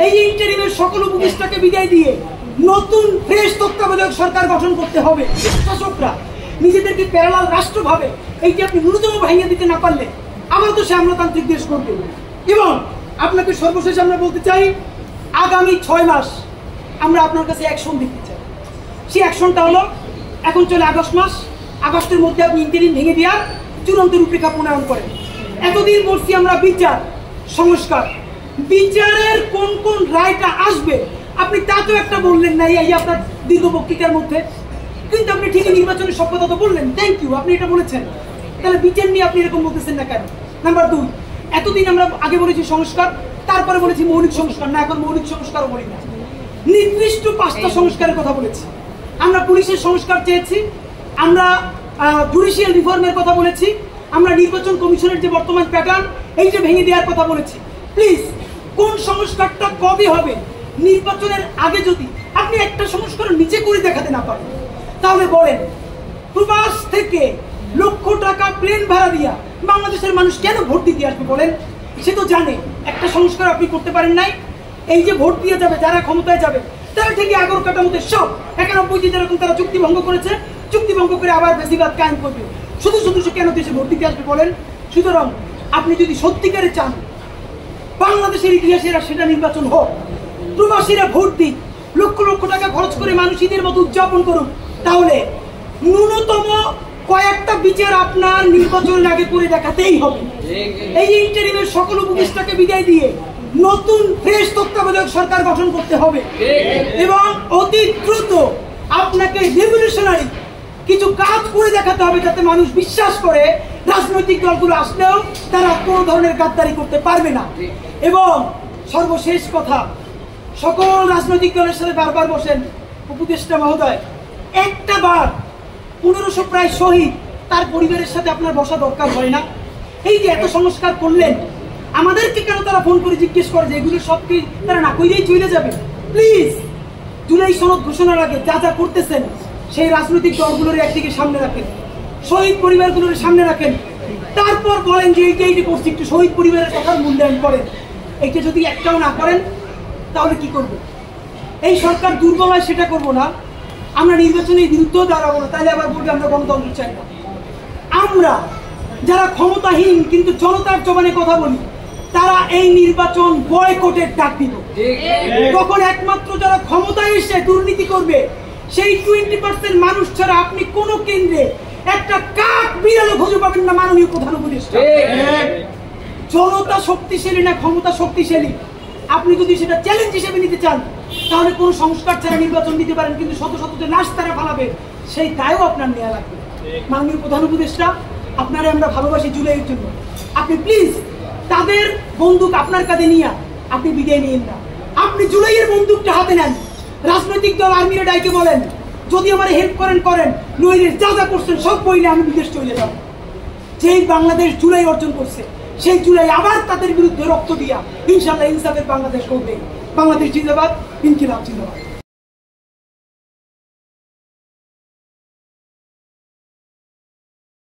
এই ইন্টারিমের সকল উপদেষ্টাকে বিদায় দিয়ে নতুন ফ্রেশ তত্ত্বাবধায়ক সরকার গঠন করতে হবে। শাসকরা নিজেদেরকে প্যারালাল রাষ্ট্র ভাবে এই যে আপনি ন্যূনতম ভাঙিয়ে দিতে না পারলে আবার তো সে আমলাতান্ত্রিক দেশ করবে। এবং আপনাকে সর্বশেষ আমরা বলতে চাই, আগামী 6 মাস আমরা আপনার কাছে অ্যাকশন দেখতে চাই। সেই অ্যাকশনটা হলো, এখন চলে আগস্ট মাস, আগস্টের মধ্যে আপনি ইন্টারিম ভেঙে দেওয়ার চূড়ান্ত রূপরেখা প্রণয়ন করেন। এতদিন বলছি আমরা বিচার সংস্কার, বিচারের কোন কোন রায়টা আসবে আপনি তা তো একটা বললেন না এই আপনার দীর্ঘ বক্তৃতার মধ্যে, কিন্তু আপনি ঠিকই নির্বাচনের সব কথা তো বললেন, থ্যাংক ইউ, আপনি এটা বলেছেন। তাহলে বিচার নিয়ে আপনি এরকম বলতেছেন না কেন? নাম্বার 2, এতদিন আমরা আগে বলেছি সংস্কার, তারপরে বলেছি মৌলিক সংস্কার, না এখন মৌলিক সংস্কারও বলি না, নির্দিষ্ট 5টা সংস্কারের কথা বলেছি। আমরা পুলিশের সংস্কার চেয়েছি, আমরা জুডিশিয়াল রিফর্মের কথা বলেছি, আমরা নির্বাচন কমিশনের যে বর্তমান প্যাটার্ন এইটা ভেঙে দেওয়ার কথা বলেছি। প্লিজ, কোন সংস্কারটা কবে হবে? নির্বাচনের আগে যদি আপনি একটা সংস্কার নিচে করে দেখাতে না পারেন তাহলে বলেন, প্রবাস থেকে লক্ষ টাকা প্লেন ভাড়া দিয়া বাংলাদেশের মানুষ কেন ভোট দিতে আসবে বলেন? সে তো জানে একটা সংস্কার আপনি করতে পারেন নাই। এই যে ভোট দিয়ে যাবে, যারা ক্ষমতায় যাবে তারা ঠিকই আগর কাটামতে সব 91 যেরকম তারা চুক্তি ভঙ্গ করেছে, চুক্তি ভঙ্গ করে আবার বেশিরভাগ কায়েম করবে। শুধু সে কেন দেশে ভোট দিতে আসবে বলেন? সুতরাং আপনি যদি সত্যিকারে চান বাংলাদেশের ইতিহাসে সেটা নির্বাচন হোক, প্রবাসীরা ভোট দিক, লক্ষ লক্ষ টাকা খরচ করে মানুষ ঈদের মতো উদযাপন করুন, তাহলে ন্যূনতম কয়েকটা বিচার আপনার নির্বাচনের আগে করে দেখাতেই হবে। এই ইন্টারিমের সকল উপদেষ্টাকে বিদায় দিয়ে নতুন ফ্রেশ তত্ত্বাবধায়ক সরকার গঠন করতে হবে এবং অতি দ্রুত আপনাকে রেভলিউশনারি কিছু কাজ করে দেখাতে হবে, যাতে মানুষ বিশ্বাস করে রাজনৈতিক দলগুলো আসলেও তারা কোনো ধরনের গাদ্দারি করতে পারবে না। এবং সর্বশেষ কথা, সকল রাজনৈতিক দলের সাথে বারবার বসেন উপদেষ্টা মহোদয়, একটা বার 1500 প্রায় শহীদ তার পরিবারের সাথে আপনার বসা দরকার হয় না? এই যে এত সংস্কার করলেন, আমাদেরকে কেন তারা ফোন করে জিজ্ঞেস করে যে এগুলো সব কি তারা না কইলেই চলে যাবে? প্লিজ, জুলাই সনদ ঘোষণার আগে যা যা করতেছেন সেই রাজনৈতিক দলগুলোর একদিকে সামনে রাখেন, শহীদ পরিবারগুলোর সামনে রাখেন, তারপর বলেন যে এইটা করছি, একটু শহীদ পরিবারের কথার মূল্যায়ন করেন। এইটা যদি একটাও না করেন তাহলে কি করব? এই সরকার দুর্বল হয় সেটা করব না, আমরা নির্বাচনের বিরুদ্ধেও দাঁড়াবো না, তাহলে আবার বলবে আমরা গণতন্ত্র চাই না। আমরা যারা ক্ষমতাহীন কিন্তু জনতার জবানে কথা বলি, তারা এই নির্বাচন বয়কটের ডাক দিব। তখন একমাত্র যারা ক্ষমতায় এসে দুর্নীতি করবে সেই 20% মানুষ ছাড়া আপনি কোন কেন্দ্রে একটা কাক বিড়ালও খুঁজে পাবেন না। মাননীয় প্রধান উপদেষ্টা, জনতা শক্তিশালী না ক্ষমতা শক্তিশালী, আপনি যদি সেটা চ্যালেঞ্জ হিসেবে নিতে চান তাহলে কোনো সংস্কার ছাড়া নির্বাচন দিতে পারেন, কিন্তু শত শত যে লাশ তারা ফালাবে সেই দায়ও আপনার নেওয়া লাগবে। মাননীয় প্রধান উপদেষ্টা, আপনারা আমরা ভালোবাসি জুলাইয়ের জন্য, আপনি প্লিজ তাদের বন্দুক আপনার কাঁধে নিয়ে আপনি বিদায় নিয়েন না, আপনি জুলাইয়ের বন্দুকটা হাতে নেন। রাজনৈতিক দল আর্মিরা ডাইকে বলেন যদি আমার হেল্প করেন, নইলে যা যা করছেন সব বইলে আমি বিদেশ চলে যাব। যেই বাংলাদেশ জুলাই অর্জন করছে সেই জুলাই আবার তাদের বিরুদ্ধে রক্ত দিয়া ইনশাআল্লাহ ইনসাফের বাংলাদেশ করবে। বাংলাদেশ জিন্দাবাদ, ইনকিলাব জিন্দাবাদ।